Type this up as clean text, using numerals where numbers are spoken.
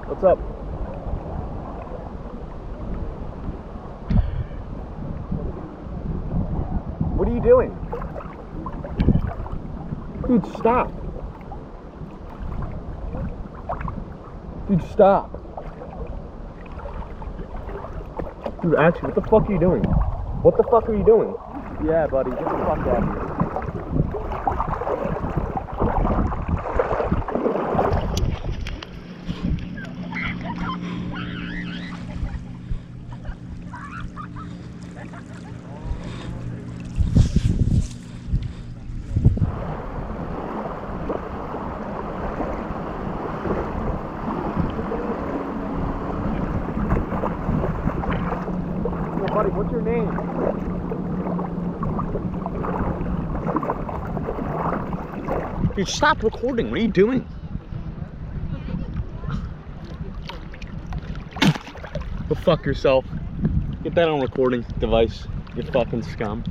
What's up? What are you doing? Dude, stop. Dude, stop. Dude, actually, what the fuck are you doing? What the fuck are you doing? Yeah, buddy, get the fuck out of here. Buddy, what's your name? Dude, stop recording. What are you doing? Go fuck yourself. Get that on recording device, you fucking scum.